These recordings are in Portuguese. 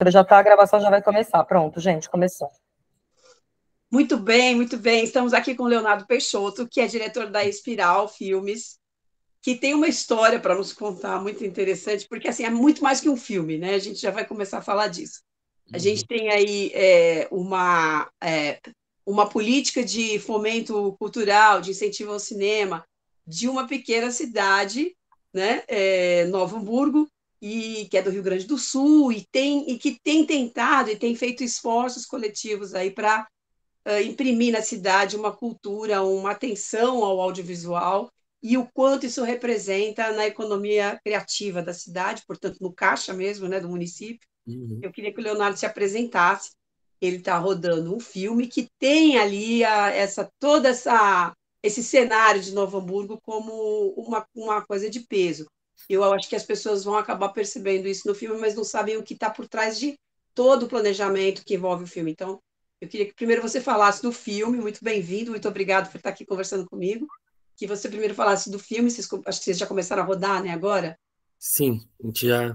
Já tá, a gravação já vai começar. Pronto, gente, começou. Muito bem, muito bem. Estamos aqui com o Leonardo Peixoto, que é diretor da Espiral Filmes, que tem uma história para nos contar muito interessante, porque assim é muito mais que um filme, né? A gente já vai começar a falar disso. A gente Uhum. tem aí uma política de fomento cultural, de incentivo ao cinema, de uma pequena cidade, né? Novo Hamburgo, e que é do Rio Grande do Sul, e que tem tentado e tem feito esforços coletivos aí para imprimir na cidade uma cultura, uma atenção ao audiovisual e o quanto isso representa na economia criativa da cidade, portanto, no caixa mesmo, né, do município. Uhum. Eu queria que o Leonardo se apresentasse. Ele está rodando um filme que tem ali esse cenário de Novo Hamburgo como uma coisa de peso. Eu acho que as pessoas vão acabar percebendo isso no filme, mas não sabem o que está por trás de todo o planejamento que envolve o filme. Então, eu queria que primeiro você falasse do filme. Muito bem-vindo, muito obrigado por estar aqui conversando comigo. Que você primeiro falasse do filme. Acho que vocês já começaram a rodar, né, agora? Sim, a gente já.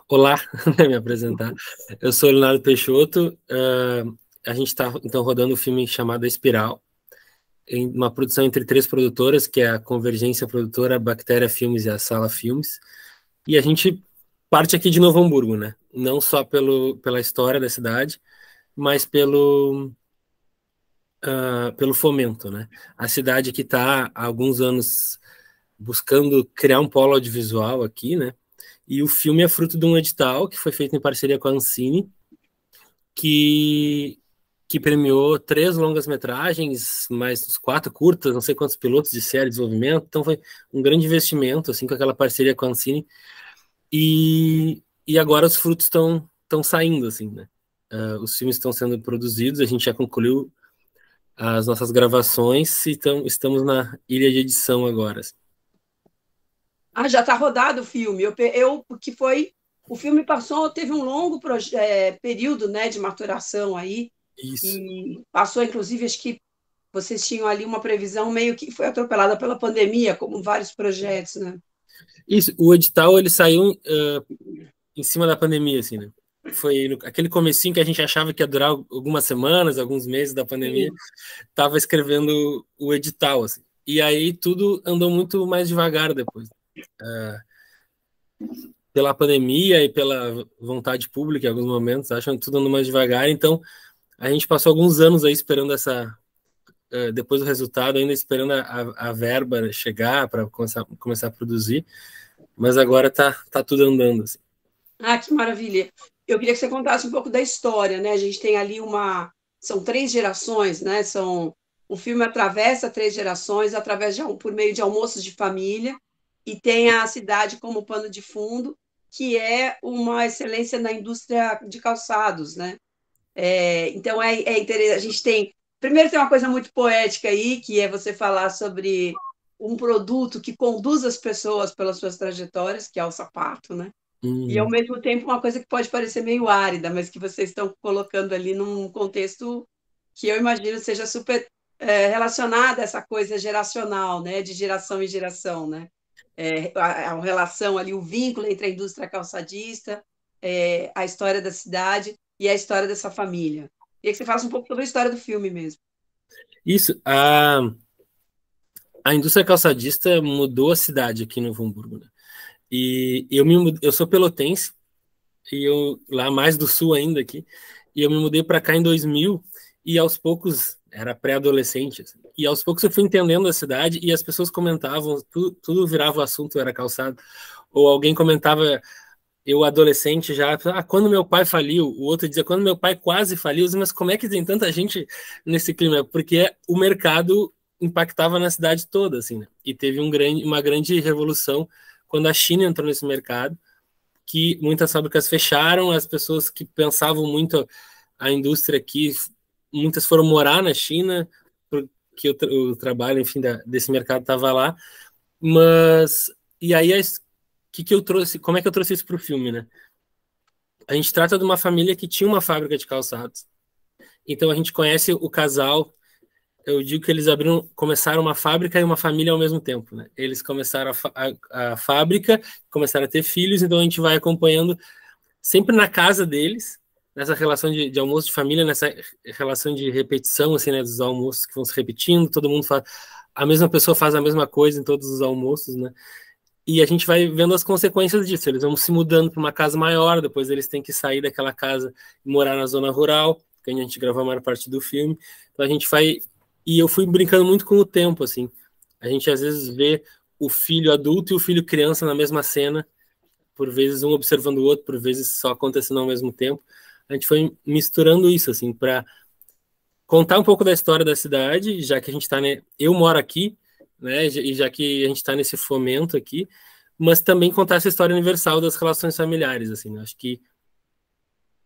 Olá, né, me apresentar. Eu sou o Leonardo Peixoto. A gente está então rodando um filme chamado Espiral, em uma produção entre três produtoras, que é a Convergência Produtora, a Bactéria Filmes e a Sala Filmes. E a gente parte aqui de Novo Hamburgo, né? Não só pela história da cidade, mas pelo fomento, né? A cidade que está há alguns anos buscando criar um polo audiovisual aqui, né? E o filme é fruto de um edital que foi feito em parceria com a Ancine, que, que premiou 3 longas-metragens, mais uns 4 curtas, não sei quantos pilotos de série de desenvolvimento. Então foi um grande investimento, assim, com aquela parceria com a Ancine. E agora os frutos estão saindo, assim, né? Os filmes estão sendo produzidos, a gente já concluiu as nossas gravações e estamos na ilha de edição agora, assim. Ah, já está rodado o filme. Porque foi o filme passou, teve um longo período, né, de maturação aí Isso. e passou, inclusive, acho que vocês tinham ali uma previsão meio que foi atropelada pela pandemia, como vários projetos, né? Isso, o edital ele saiu em cima da pandemia, assim, né? Foi aquele comecinho que a gente achava que ia durar algumas semanas, alguns meses da pandemia, Sim. tava escrevendo o edital, assim. E aí tudo andou muito mais devagar depois. Pela pandemia e pela vontade pública em alguns momentos, acham que tudo andou mais devagar. Então, a gente passou alguns anos aí esperando depois do resultado, ainda esperando a verba chegar para começar a produzir, mas agora tá tudo andando, assim. Ah, que maravilha. Eu queria que você contasse um pouco da história, né? A gente tem ali são 3 gerações, né? O filme atravessa 3 gerações por meio de almoços de família e tem a cidade como pano de fundo, que é uma excelência na indústria de calçados, né? Então é interessante. A gente tem primeiro tem uma coisa muito poética aí, que é você falar sobre um produto que conduz as pessoas pelas suas trajetórias, que é o sapato, né? E, ao Hum. mesmo tempo, uma coisa que pode parecer meio árida, mas que vocês estão colocando ali num contexto que eu imagino seja super relacionada a essa coisa geracional, né? De geração em geração, né? A relação ali, o vínculo entre a indústria calçadista, a história da cidade e a história dessa família. Queria que você falasse um pouco sobre a história do filme mesmo. Isso, a indústria calçadista mudou a cidade aqui no Novo Hamburgo, né? E eu sou pelotense, e eu lá mais do sul ainda aqui, e eu me mudei para cá em 2000 e aos poucos era pré-adolescente, assim, e aos poucos eu fui entendendo a cidade e as pessoas comentavam, tudo virava o assunto, era calçado, ou alguém comentava, eu adolescente já, quando meu pai faliu, o outro dizia, quando meu pai quase faliu, eu dizia, mas como é que tem tanta gente nesse clima? Porque o mercado impactava na cidade toda, assim, né? E teve uma grande revolução quando a China entrou nesse mercado, que muitas fábricas fecharam, as pessoas que pensavam muito a indústria aqui, muitas foram morar na China, porque o trabalho, enfim, desse mercado estava lá, mas, e aí, que eu trouxe, como é que eu trouxe isso para o filme, né? A gente trata de uma família que tinha uma fábrica de calçados, então a gente conhece o casal eu digo que eles começaram uma fábrica e uma família ao mesmo tempo, né? Eles começaram a fábrica, começaram a ter filhos, então a gente vai acompanhando sempre na casa deles, nessa relação de almoço de família, nessa relação de repetição, assim, né, dos almoços que vão se repetindo, todo mundo faz, a mesma pessoa faz a mesma coisa em todos os almoços, né? E a gente vai vendo as consequências disso. Eles vão se mudando para uma casa maior, depois eles têm que sair daquela casa e morar na zona rural, que a gente gravou a maior parte do filme. Então a gente vai... E eu fui brincando muito com o tempo, assim. A gente às vezes vê o filho adulto e o filho criança na mesma cena, por vezes um observando o outro, por vezes só acontecendo ao mesmo tempo. A gente foi misturando isso, assim, para contar um pouco da história da cidade, já que a gente está, né? Eu moro aqui, né? E já que a gente está nesse fomento aqui, mas também contar essa história universal das relações familiares, assim. Né? Acho que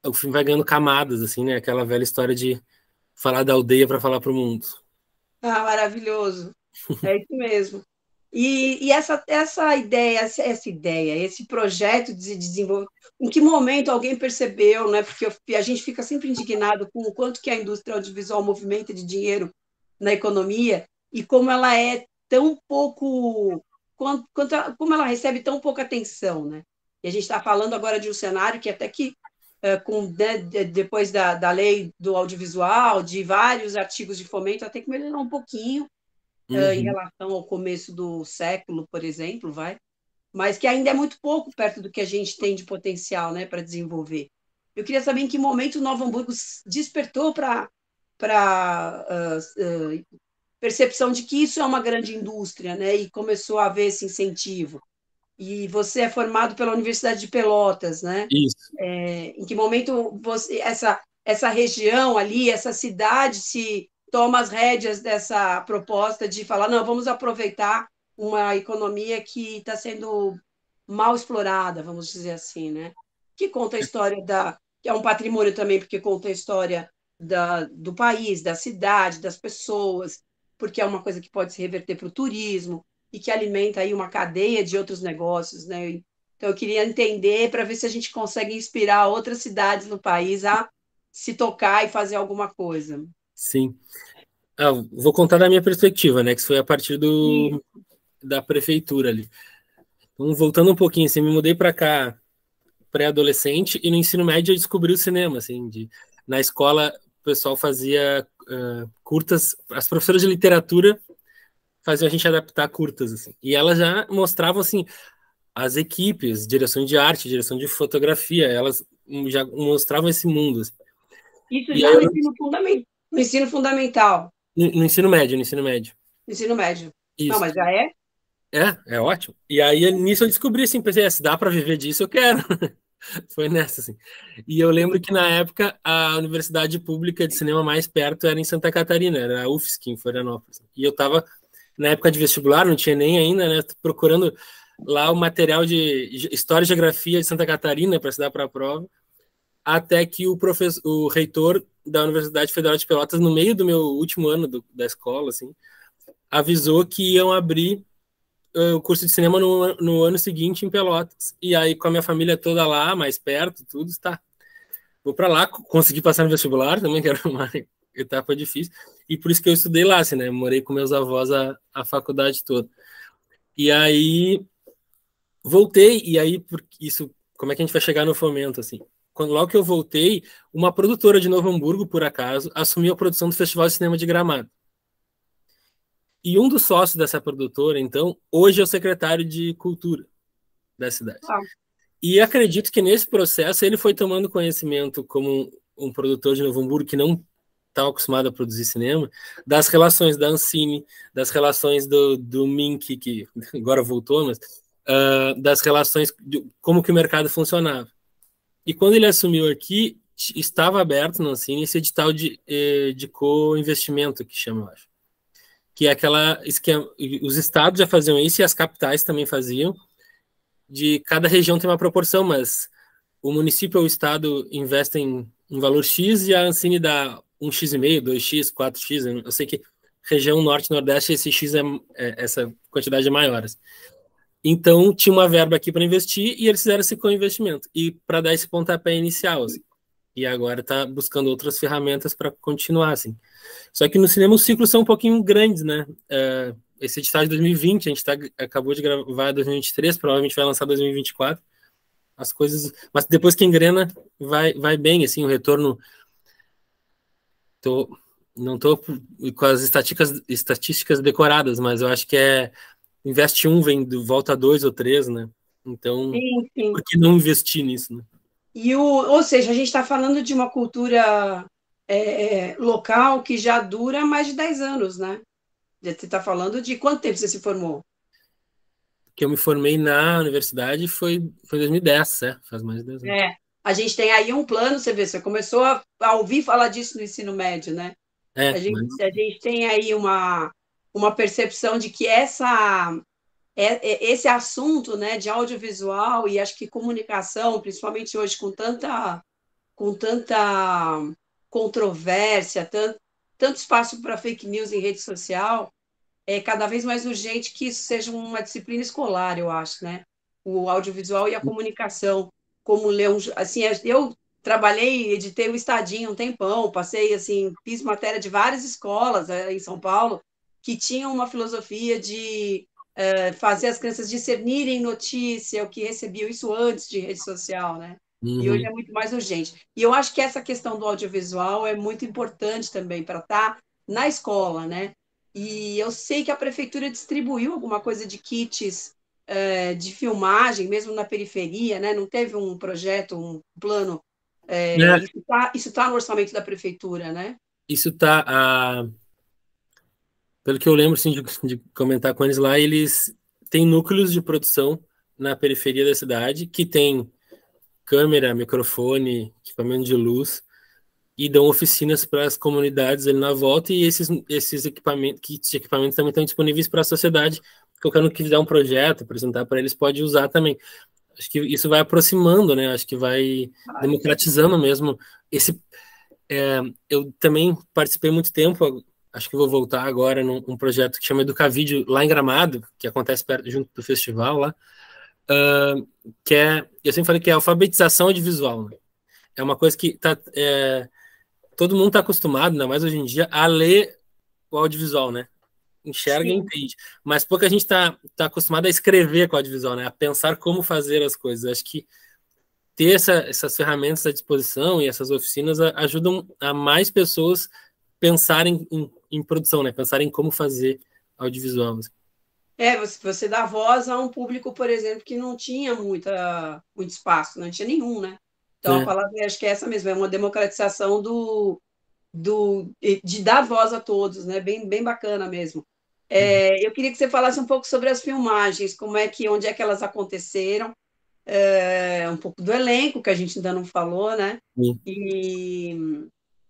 o filme vai ganhando camadas, assim, né? Aquela velha história de falar da aldeia para falar para o mundo. Ah, maravilhoso. É isso mesmo. E essa ideia, esse projeto de desenvolver, em que momento alguém percebeu, né? Porque a gente fica sempre indignado com o quanto que a indústria audiovisual movimenta de dinheiro na economia e como ela é tão pouco, como ela recebe tão pouca atenção, né? E a gente está falando agora de um cenário que até que depois da lei do audiovisual, de vários artigos de fomento, até que melhorou um pouquinho em relação ao começo do século, por exemplo, mas que ainda é muito pouco perto do que a gente tem de potencial, né, para desenvolver. Eu queria saber em que momento o Novo Hamburgo despertou para percepção de que isso é uma grande indústria, né, e começou a haver esse incentivo. E você é formado pela Universidade de Pelotas, né? Isso. Em que momento essa região ali, essa cidade se toma as rédeas dessa proposta de falar, não, vamos aproveitar uma economia que está sendo mal explorada, vamos dizer assim, né? Que conta a história que é um patrimônio também, porque conta a história do país, da cidade, das pessoas, porque é uma coisa que pode se reverter para o turismo e que alimenta aí uma cadeia de outros negócios, né? Então eu queria entender para ver se a gente consegue inspirar outras cidades no país a se tocar e fazer alguma coisa. Sim. Vou contar da minha perspectiva, né? Que foi a partir da prefeitura ali. Então, voltando um pouquinho, assim, me mudei para cá pré-adolescente e no ensino médio eu descobri o cinema, assim, na escola o pessoal fazia curtas, as professoras de literatura faziam a gente adaptar curtas, assim, e elas já mostravam, assim, as equipes, direção de arte, direção de fotografia, elas já mostravam esse mundo, assim. Isso já no ensino fundamental. No ensino médio, no ensino médio. Ensino médio. Isso. Não, mas já é? É ótimo. E aí, nisso eu descobri, assim, pensei, se dá para viver disso, eu quero. Foi nessa, assim. E eu lembro que, na época, a universidade pública de cinema mais perto era em Santa Catarina, era a UFSC, em Florianópolis. E eu estava, na época de vestibular, não tinha nem ainda, né, procurando lá o material de História e Geografia de Santa Catarina para se dar para a prova, até que o reitor da Universidade Federal de Pelotas, no meio do meu último ano da escola, assim, avisou que iam abrir o curso de cinema no ano seguinte em Pelotas. E aí, com a minha família toda lá, mais perto, tudo, tá. Vou para lá, consegui passar no vestibular também, que era uma etapa difícil. E por isso que eu estudei lá, assim, né? Morei com meus avós a faculdade toda. E aí, voltei, e aí, isso, como é que a gente vai chegar no fomento, assim? Logo que eu voltei, uma produtora de Novo Hamburgo, por acaso, assumiu a produção do Festival de Cinema de Gramado. E um dos sócios dessa produtora, então, hoje é o secretário de Cultura da cidade. E acredito que nesse processo ele foi tomando conhecimento como um produtor de Novo Hamburgo que não estava acostumado a produzir cinema, das relações da Ancine, das relações do Mink, que agora voltou, mas das relações de como que o mercado funcionava. E quando ele assumiu aqui, estava aberto no Ancine esse edital de co-investimento, que chama, eu acho. Que é aquela esquema, os estados já faziam isso e as capitais também faziam, de cada região tem uma proporção, mas o município ou o estado investem um valor X e a Ancine dá 1,5x, 2x, 4x, eu sei que região norte e nordeste esse X essa quantidade é maior. Então tinha uma verba aqui para investir e eles fizeram esse co-investimento, e para dar esse pontapé inicial, assim. e agora está buscando outras ferramentas para continuar, assim. Só que no cinema os ciclos são um pouquinho grandes, né? Esse edital de 2020, a gente acabou de gravar 2023, provavelmente vai lançar 2024. As coisas, mas depois que engrena, vai bem, assim, o retorno. Não estou com as estatísticas decoradas, mas eu acho que investe um, vem do volta 2 ou 3, né? Então, Sim, sim. por que não investir nisso, né? Ou seja, a gente está falando de uma cultura local que já dura mais de 10 anos, né? Você está falando de quanto tempo você se formou? Que eu me formei na universidade foi em 2010, faz mais de 10 anos. A gente tem aí um plano, você vê, você começou a ouvir falar disso no ensino médio, né? A gente tem aí uma percepção de que esse assunto, né, de audiovisual e acho que comunicação, principalmente hoje com tanta controvérsia, tanto espaço para fake news em rede social, é cada vez mais urgente que isso seja uma disciplina escolar, eu acho, né? O audiovisual e a comunicação, como ler assim, eu trabalhei, editei o Estadinho um tempão, passei assim, fiz matéria de várias escolas em São Paulo que tinham uma filosofia de fazer as crianças discernirem notícia, o que recebiam isso antes de rede social, né? E hoje é muito mais urgente. E eu acho que essa questão do audiovisual é muito importante também para estar na escola, né? E eu sei que a prefeitura distribuiu alguma coisa de kits de filmagem, mesmo na periferia, né? Não teve um projeto, um plano. Isso tá no orçamento da prefeitura, né? Isso está. Pelo que eu lembro assim, de comentar com eles lá, eles têm núcleos de produção na periferia da cidade que tem câmera, microfone, equipamento de luz e dão oficinas para as comunidades ali na volta, e esses equipamentos também estão disponíveis para a sociedade. Qualquer um que fizer um projeto, apresentar para eles, pode usar também. Acho que isso vai aproximando, né? Acho que vai democratizando mesmo. Eu também participei muito tempo, acho que vou voltar agora num projeto que chama Educavídeo lá em Gramado, que acontece junto do festival lá, eu sempre falei que é alfabetização audiovisual, né? É uma coisa que todo mundo está acostumado, ainda mais hoje em dia, a ler o audiovisual, né? Enxerga e entende. Mas pouca gente tá acostumada a escrever com o audiovisual, né? A pensar como fazer as coisas. Acho que ter essas ferramentas à disposição e essas oficinas ajudam a mais pessoas pensarem em produção, né? Pensarem em como fazer audiovisual. Você dá voz a um público, por exemplo, que não tinha muito espaço, não tinha nenhum, né? Então, a palavra, acho que é essa mesmo, é uma democratização de dar voz a todos, né? Bem, bem bacana mesmo. Eu queria que você falasse um pouco sobre as filmagens, onde é que elas aconteceram, um pouco do elenco, que a gente ainda não falou, né? Sim. E,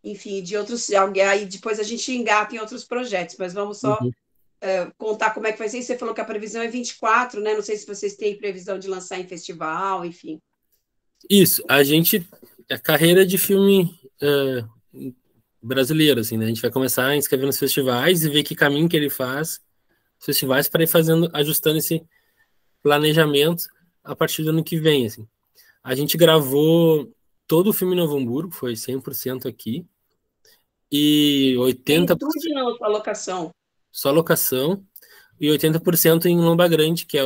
enfim, de outros. Aí depois a gente engata em outros projetos, mas vamos só contar como é que vai ser. Você falou que a previsão é 24, né? Não sei se vocês têm previsão de lançar em festival, enfim. Isso, a carreira de filme brasileiro, assim, né? A gente vai começar a inscrever nos festivais e ver que caminho que ele faz, festivais, para ir ajustando esse planejamento a partir do ano que vem, assim. A gente gravou todo o filme em Novo Hamburgo, foi 100% aqui, e 80% Estúdio não, sua locação. só locação, e 80% em Lomba Grande, que é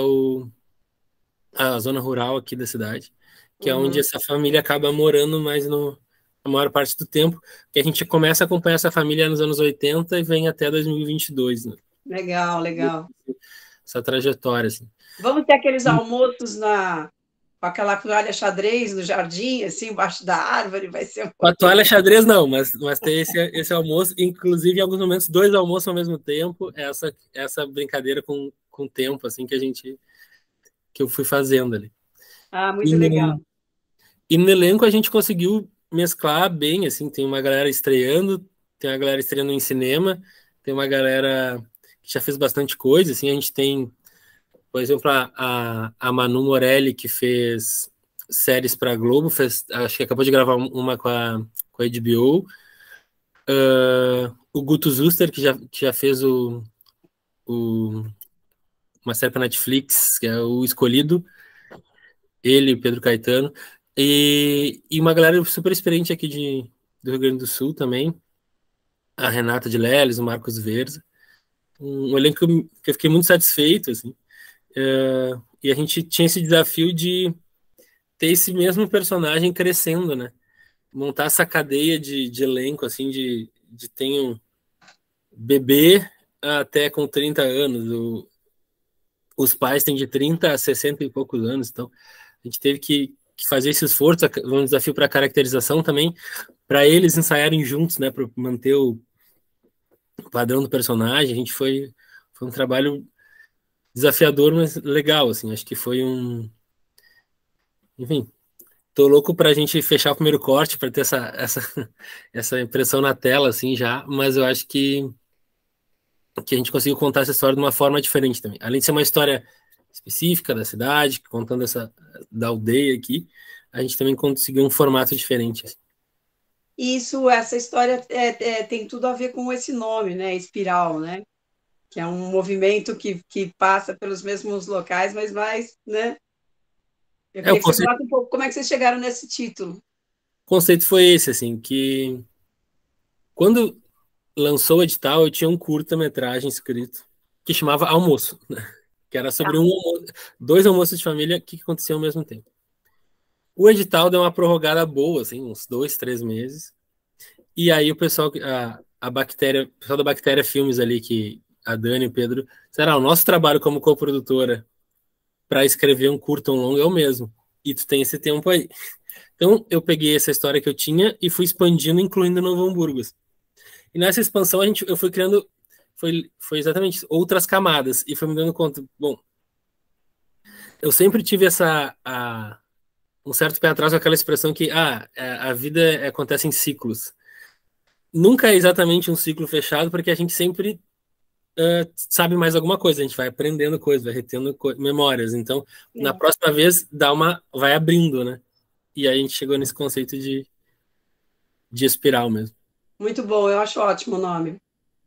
a zona rural aqui da cidade, que é onde essa família acaba morando mais a maior parte do tempo, que a gente começa a acompanhar essa família nos anos 80 e vem até 2022, né? Legal, legal. Essa trajetória, assim. Vamos ter aqueles almoços com aquela toalha xadrez no jardim, assim, embaixo da árvore, vai ser Com a toalha xadrez não, mas tem esse almoço, inclusive em alguns momentos 2 almoços ao mesmo tempo, essa brincadeira com o tempo, assim, que eu fui fazendo ali. Muito legal. E no elenco a gente conseguiu mesclar bem, assim, tem uma galera estreando em cinema, tem uma galera que já fez bastante coisa, assim, a gente tem, por exemplo, a Manu Morelli, que fez séries para a Globo, acho que acabou de gravar uma com a HBO, o Guto Zuster, que já fez uma série para Netflix, que é o Escolhido, ele e o Pedro Caetano. E uma galera super experiente aqui do Rio Grande do Sul também, a Renata de Leles, o Marcos Verza, um elenco que eu fiquei muito satisfeito, assim. E a gente tinha esse desafio de ter esse mesmo personagem crescendo, né? Montar essa cadeia de elenco, assim, de ter um bebê até com 30 anos, os pais têm de 30 a 60 e poucos anos, então a gente teve que fazer esse esforço, um desafio para caracterização também, para eles ensaiarem juntos, né, para manter o padrão do personagem. A gente foi um trabalho desafiador, mas legal, assim, acho que foi enfim, tô louco pra gente fechar o primeiro corte, para ter essa impressão na tela, assim, já, mas eu acho que a gente conseguiu contar essa história de uma forma diferente também. Além de ser uma história específica da cidade, contando da aldeia aqui, a gente também conseguiu um formato diferente, assim. Essa história tem tudo a ver com esse nome, né? Espiral, né? Que é um movimento que passa pelos mesmos locais, mas mais, né? Eu O queria que você falasse um pouco como é que vocês chegaram nesse título. O conceito foi esse, assim, que quando lançou o edital, eu tinha um curta-metragem escrito que chamava Almoço, né? Que era sobre dois almoços de família que aconteciam ao mesmo tempo. O edital deu uma prorrogada boa, assim, uns 2, 3 meses. E aí o pessoal, o pessoal da Bactéria Filmes ali, que a Dani e o Pedro, será o nosso trabalho como coprodutora para escrever um curto ou um longo é o mesmo. E tu tem esse tempo aí. Então eu peguei essa história que eu tinha e fui expandindo, incluindo Novo Hamburgo. E nessa expansão eu fui criando, foi exatamente isso, outras camadas. E foi me dando conta, bom, eu sempre tive um certo pé atrás com aquela expressão que a vida acontece em ciclos. Nunca é exatamente um ciclo fechado, porque a gente sempre sabe mais alguma coisa, a gente vai aprendendo coisas, vai retendo memórias. Então, na próxima vez, vai abrindo, né? E aí a gente chegou nesse conceito de espiral mesmo. Muito bom, eu acho ótimo o nome.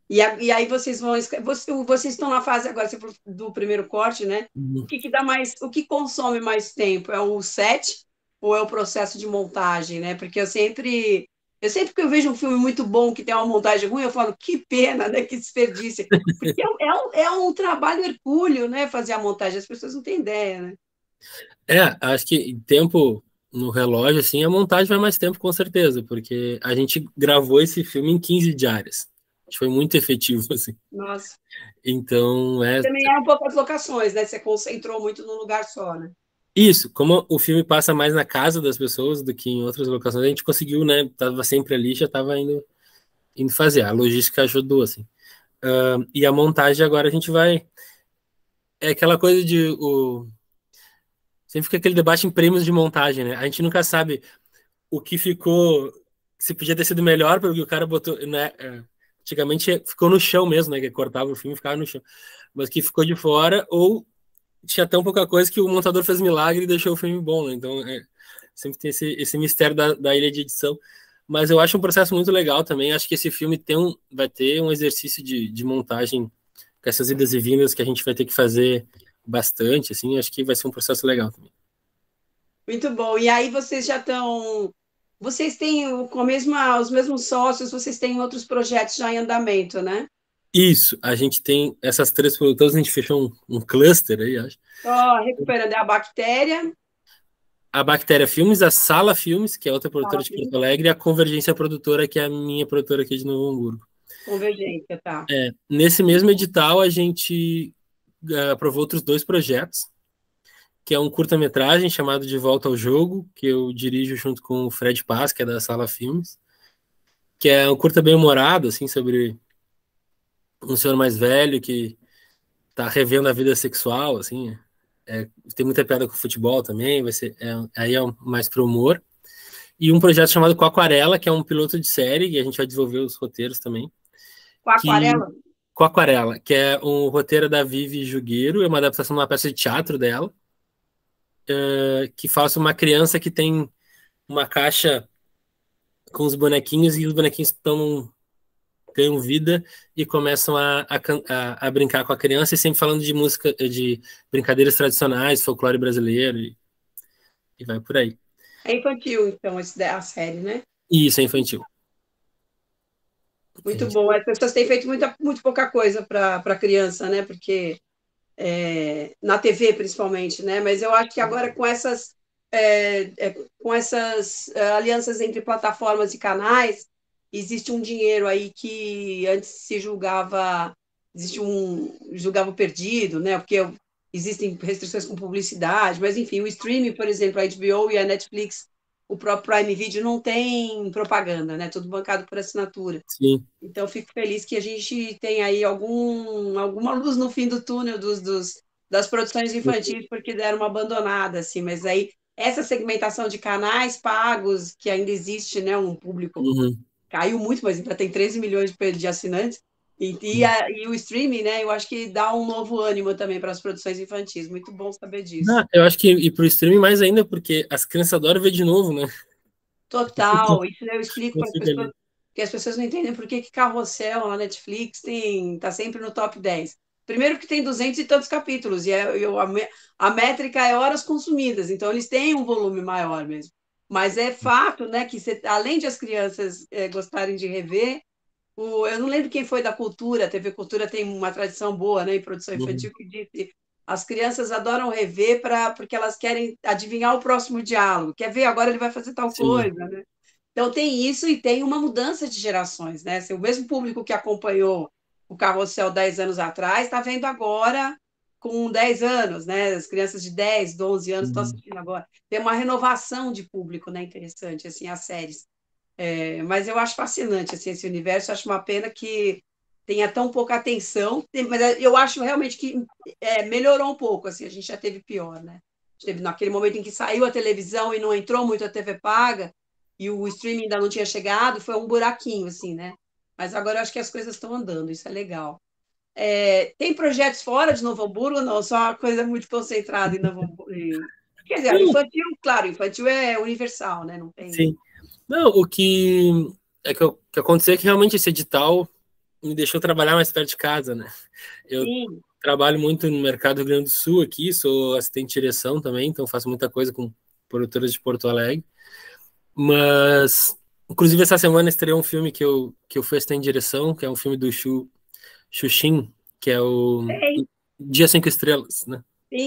E aí vocês vocês estão na fase agora do primeiro corte, né? O que dá o que consome mais tempo? É o set ou é o processo de montagem, né? Porque eu sempre que eu vejo um filme muito bom que tem uma montagem ruim, eu falo, que pena, né? Que desperdício. Porque é um trabalho hercúleo, né? Fazer a montagem, as pessoas não têm ideia, né? Acho que tempo no relógio, assim, a montagem vai mais tempo, com certeza, porque a gente gravou esse filme em 15 diárias. A gente foi muito efetivo, assim. Nossa. Então, Também é um pouco as locações, né? Você concentrou muito num lugar só, né? Isso, como o filme passa mais na casa das pessoas do que em outras locações, a gente conseguiu, né? Tava sempre ali, já tava indo fazer. A logística ajudou, assim. E a montagem agora a gente vai. É aquela coisa sempre fica aquele debate em prêmios de montagem, né? A gente nunca sabe o que ficou. Se podia ter sido melhor, pelo que o cara botou, né? Antigamente ficou no chão mesmo, né? Que cortava o filme e ficava no chão. Mas que ficou de fora, ou tinha tão pouca coisa que o montador fez milagre e deixou o filme bom, né? Então, sempre tem esse mistério da ilha de edição. Mas eu acho um processo muito legal também. Acho que esse filme vai ter um exercício de montagem com essas idas e vindas que a gente vai ter que fazer bastante, assim. Acho que vai ser um processo legal também. Muito bom. E aí vocês já estão... Vocês têm os mesmos sócios, vocês têm outros projetos já em andamento, né? Isso, a gente tem essas 3 produtoras, a gente fechou um cluster aí, acho. Recuperando a Bactéria. A Bactéria Filmes, a Sala Filmes, que é outra produtora de Porto Alegre, e a Convergência Produtora, que é a minha produtora aqui de Novo Hamburgo. Convergência, tá. Nesse mesmo edital, a gente aprovou outros 2 projetos, que é um curta-metragem chamado De Volta ao Jogo, que eu dirijo junto com o Fred Paz, que é da Sala Filmes, que é um curta bem humorado, assim, sobre um senhor mais velho que tá revendo a vida sexual, assim. Tem muita piada com futebol também, aí é mais pro humor. E um projeto chamado Com Aquarela, que é um piloto de série, e a gente vai desenvolver os roteiros também. Com Aquarela? Com Aquarela, que é um roteiro da Vivi Jugueiro, é uma adaptação de uma peça de teatro dela, que fala sobre uma criança que tem uma caixa com os bonequinhos e os bonequinhos ganham vida e começam a brincar com a criança, e sempre falando de música, de brincadeiras tradicionais, folclore brasileiro, e vai por aí. É infantil, então, a série, né? E isso é infantil. Muito bom. As pessoas têm feito muito pouca coisa para criança, né? Porque na TV principalmente, né? Mas eu acho que agora com essas alianças entre plataformas e canais, existe um dinheiro aí que antes se julgava perdido, né? Porque existem restrições com publicidade, mas enfim, o streaming, por exemplo, a HBO e a Netflix, o próprio Prime Video não tem propaganda, né? Tudo bancado por assinatura. Sim. Então, fico feliz que a gente tem aí alguma luz no fim do túnel das produções infantis, porque deram uma abandonada, assim. Mas aí, essa segmentação de canais pagos, que ainda existe, né, um público, Uhum. caiu muito, mas ainda tem 13 milhões de assinantes. E o streaming, né, eu acho que dá um novo ânimo também para as produções infantis. Muito bom saber disso. Eu acho que e pro streaming mais ainda, porque as crianças adoram ver de novo, né? Total, isso eu explico Não para as fica pessoas, ali. porque as pessoas não entendem por que Carrossel na Netflix tá sempre no top 10. Primeiro que tem 200 e tantos capítulos, a métrica é horas consumidas, então eles têm um volume maior mesmo. Mas é fato, né, que além de as crianças gostarem de rever, eu não lembro quem foi da Cultura, a TV Cultura tem uma tradição boa, né, em produção Uhum. infantil, que disse as crianças adoram rever porque elas querem adivinhar o próximo diálogo. Quer ver? Agora ele vai fazer tal Sim. coisa, né? Então tem isso e tem uma mudança de gerações, né? O mesmo público que acompanhou o Carrossel 10 anos atrás está vendo agora com 10 anos, né? As crianças de 10, 11 anos estão Uhum. assistindo agora. Tem uma renovação de público, né? Interessante, assim, as séries. Mas eu acho fascinante assim, esse universo, acho uma pena que tenha tão pouca atenção, mas eu acho realmente que melhorou um pouco, assim, a gente já teve pior, né? Teve naquele momento em que saiu a televisão e não entrou muito a TV paga, e o streaming ainda não tinha chegado, foi um buraquinho, assim, né? Mas agora eu acho que as coisas estão andando, isso é legal. Tem projetos fora de Novo Hamburgo, não? Só uma coisa muito concentrada em Novo Hamburgo. Quer dizer, Não, infantil, claro, infantil é universal, né? Não tem. sim. Não, o que que aconteceu é que realmente esse edital me deixou trabalhar mais perto de casa, né? Eu Sim, trabalho muito no mercado do Rio Grande do Sul aqui, sou assistente de direção também, então faço muita coisa com produtoras de Porto Alegre. Mas, inclusive, essa semana estreou um filme que eu fui assistente de direção, que é um filme do Xuxin, que é o sei. Dia Cinco Estrelas, né?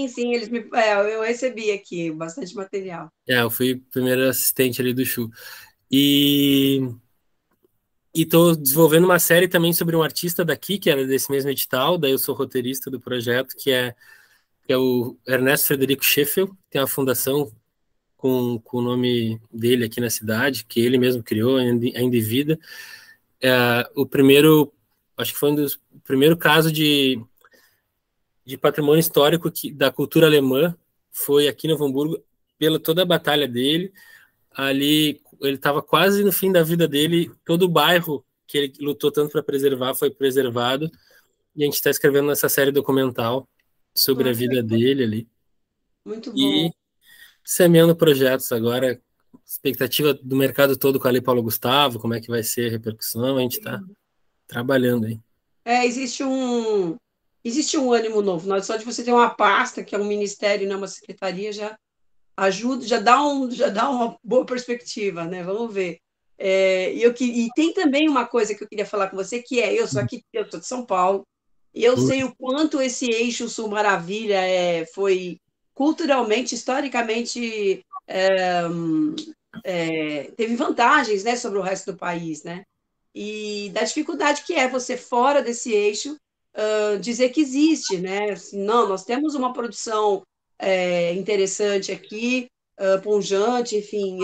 Sim, eu recebi aqui bastante material. Eu fui o primeiro assistente ali do Xu. E estou desenvolvendo uma série também sobre um artista daqui, que era desse mesmo edital, daí eu sou roteirista do projeto, que é o Ernesto Frederico Scheffel, tem uma fundação com o nome dele aqui na cidade, que ele mesmo criou, ainda em vida. O primeiro, acho que foi um dos primeiros casos de patrimônio histórico da cultura alemã, foi aqui no Hamburgo, pela toda a batalha dele. Ali, ele estava quase no fim da vida dele, todo o bairro que ele lutou tanto para preservar foi preservado, e a gente está escrevendo essa série documental sobre a Ah, vida dele ali. muito bom. E semeando projetos agora, expectativa do mercado todo com a Lei Paulo Gustavo, como é que vai ser a repercussão, a gente está trabalhando aí. Existe um ânimo novo. Só de você ter uma pasta, que é um ministério, né, uma secretaria, já ajuda, já dá uma boa perspectiva, né? Vamos ver. E tem também uma coisa que eu queria falar com você, que eu sou de São Paulo, e eu sei o quanto esse eixo Sul Maravilha foi culturalmente, historicamente, teve vantagens, né, sobre o resto do país, né? E da dificuldade que é você fora desse eixo dizer que existe, né? Assim, não, nós temos uma produção interessante aqui, pungente, enfim,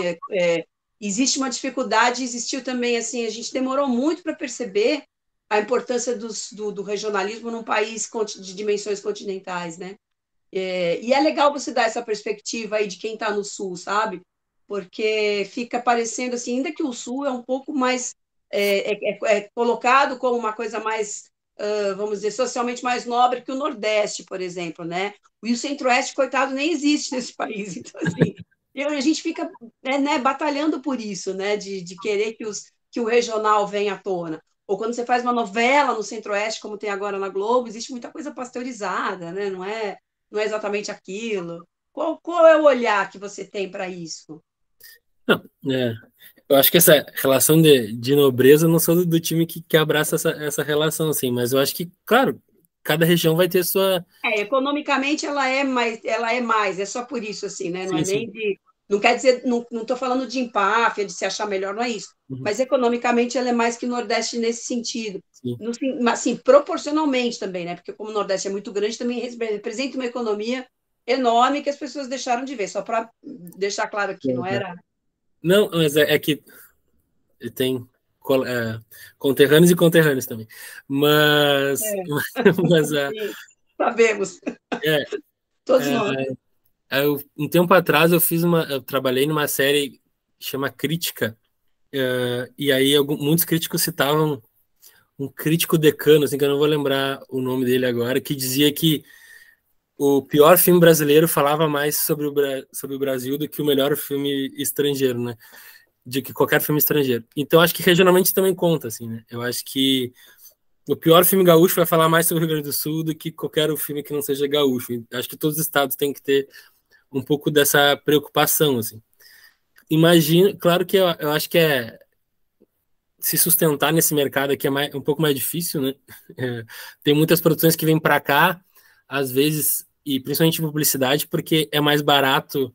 existe uma dificuldade, existiu também, assim, a gente demorou muito para perceber a importância do regionalismo num país de dimensões continentais, né? E é legal você dar essa perspectiva aí de quem está no Sul, sabe? Porque fica parecendo assim, ainda que o Sul é um pouco mais colocado como uma coisa mais, vamos dizer, socialmente mais nobre que o Nordeste, por exemplo, né? E o Centro-Oeste, coitado, nem existe nesse país. Então, assim, a gente fica né, batalhando por isso, né? De querer que o regional venha à tona. Ou quando você faz uma novela no Centro-Oeste, como tem agora na Globo, existe muita coisa pasteurizada, né? Não é exatamente aquilo. Qual é o olhar que você tem para isso? É. Eu acho que essa relação de nobreza, eu não sou do time que abraça essa relação, assim, mas eu acho que, claro, cada região vai ter sua. Economicamente ela é mais, é só por isso, assim, né? Não Sim, é nem sim. de. Não quer dizer, não estou falando de empáfia, de se achar melhor, não é isso. Uhum, Mas economicamente ela é mais que o Nordeste nesse sentido. sim. No, mas, assim, proporcionalmente também, né? Porque como o Nordeste é muito grande, também representa uma economia enorme que as pessoas deixaram de ver. Só para deixar claro que não era. Não, mas é que tem conterrâneos e conterrâneos também. Mas, É, mas sim, sabemos, é, todos nós. um tempo atrás eu trabalhei numa série que chama Crítica, e aí muitos críticos citavam um crítico decano, assim, que eu não vou lembrar o nome dele agora, que dizia que o pior filme brasileiro falava mais sobre o Brasil do que o melhor filme estrangeiro, né? De que qualquer filme estrangeiro. Então, acho que regionalmente também conta, assim, né? Eu acho que o pior filme gaúcho vai falar mais sobre o Rio Grande do Sul do que qualquer filme que não seja gaúcho. Acho que todos os estados têm que ter um pouco dessa preocupação, assim. Imagina, claro que eu acho que se sustentar nesse mercado aqui um pouco mais difícil, né? Tem muitas produções que vêm para cá, às vezes, e principalmente publicidade, porque é mais barato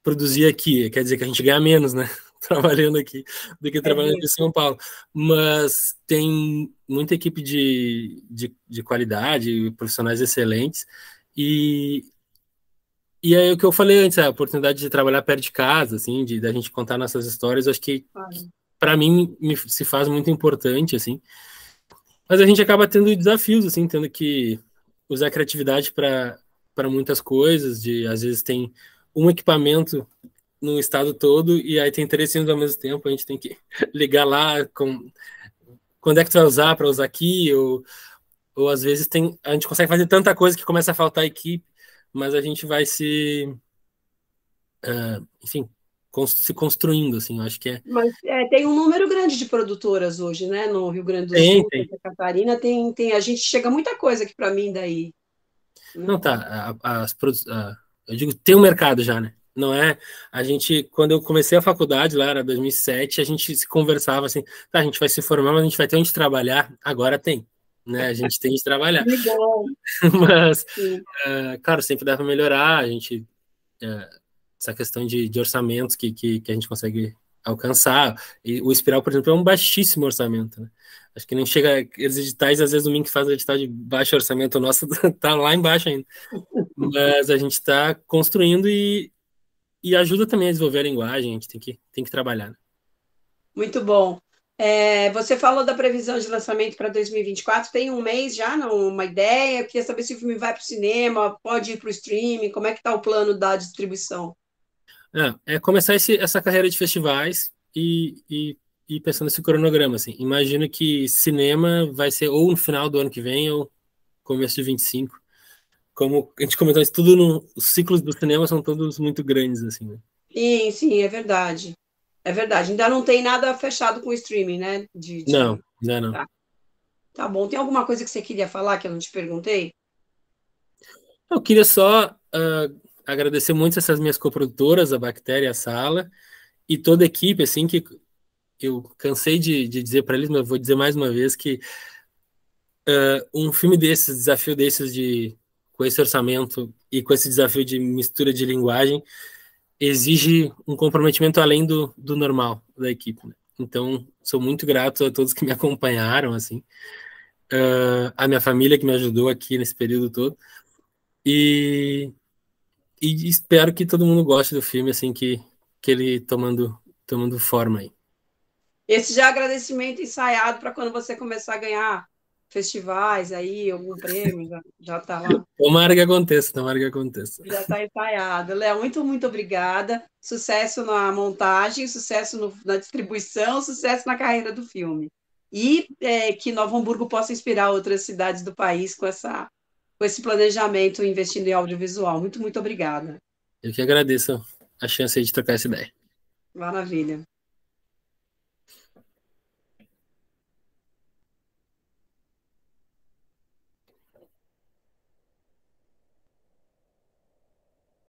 produzir aqui. Quer dizer que a gente ganha menos, né? Trabalhando aqui do que É trabalhando em São Paulo. Mas tem muita equipe de qualidade, profissionais excelentes. E, e é o que eu falei antes, a oportunidade de trabalhar perto de casa, assim, da gente contar nossas histórias, acho que para mim se faz muito importante, assim. Mas a gente acaba tendo desafios, assim, tendo que usar a criatividade para muitas coisas, às vezes tem um equipamento no estado todo e aí tem três sinos ao mesmo tempo, a gente tem que ligar lá quando é que tu vai usar para usar aqui, ou às vezes a gente consegue fazer tanta coisa que começa a faltar equipe, mas a gente vai enfim, se construindo, assim, eu acho que Mas tem um número grande de produtoras hoje, né? No Rio Grande do tem, Sul, tem. Santa Catarina, a gente chega muita coisa aqui para mim daí, né? Não, tá, eu digo, tem um mercado já, né? Não é, quando eu comecei a faculdade, lá era 2007, a gente se conversava assim, tá, a gente vai se formar, mas a gente vai ter onde trabalhar, agora tem, né? A gente tem de trabalhar. Que bom. Mas, Sim. claro, sempre dá para melhorar, essa questão de orçamentos que a gente consegue alcançar. E o Espiral, por exemplo, é um baixíssimo orçamento, né? Acho que nem chega. Os editais, às vezes, o Mink faz o edital de baixo orçamento, o nosso tá lá embaixo ainda. Mas a gente está construindo e ajuda também a desenvolver a linguagem, a gente tem que trabalhar, né? Muito bom. Você falou da previsão de lançamento para 2024. Tem um mês já, não, uma ideia? Eu queria saber se o filme vai para o cinema, pode ir para o streaming, como é que está o plano da distribuição? É começar essa carreira de festivais e pensando nesse cronograma, assim. Imagino que cinema vai ser ou no final do ano que vem ou começo de 25. Como a gente comentou isso tudo, os ciclos do cinema são todos muito grandes, assim, né? Sim, sim, é verdade. É verdade. Ainda não tem nada fechado com o streaming, né? Não, ainda não. Tá, tá bom. Tem alguma coisa que você queria falar que eu não te perguntei? Eu queria só agradecer muito essas minhas coprodutoras, a Bactéria e a Sala, e toda a equipe, assim, que eu cansei de dizer para eles, mas vou dizer mais uma vez que um filme desses, desafio desses com esse orçamento e com esse desafio de mistura de linguagem, exige um comprometimento além do normal da equipe, né? Então, sou muito grato a todos que me acompanharam, assim, a minha família que me ajudou aqui nesse período todo, e, e espero que todo mundo goste do filme, assim, que ele tomando forma aí. Esse já é agradecimento ensaiado para quando você começar a ganhar festivais aí, algum prêmio, já está lá. Tomara que aconteça, tomara que aconteça. Já está ensaiado. Léo, muito, muito obrigada. Sucesso na montagem, sucesso na distribuição, sucesso na carreira do filme. E que Novo Hamburgo possa inspirar outras cidades do país com esse planejamento investindo em audiovisual. Muito, muito obrigada. Eu que agradeço a chance aí de trocar essa ideia. Maravilha.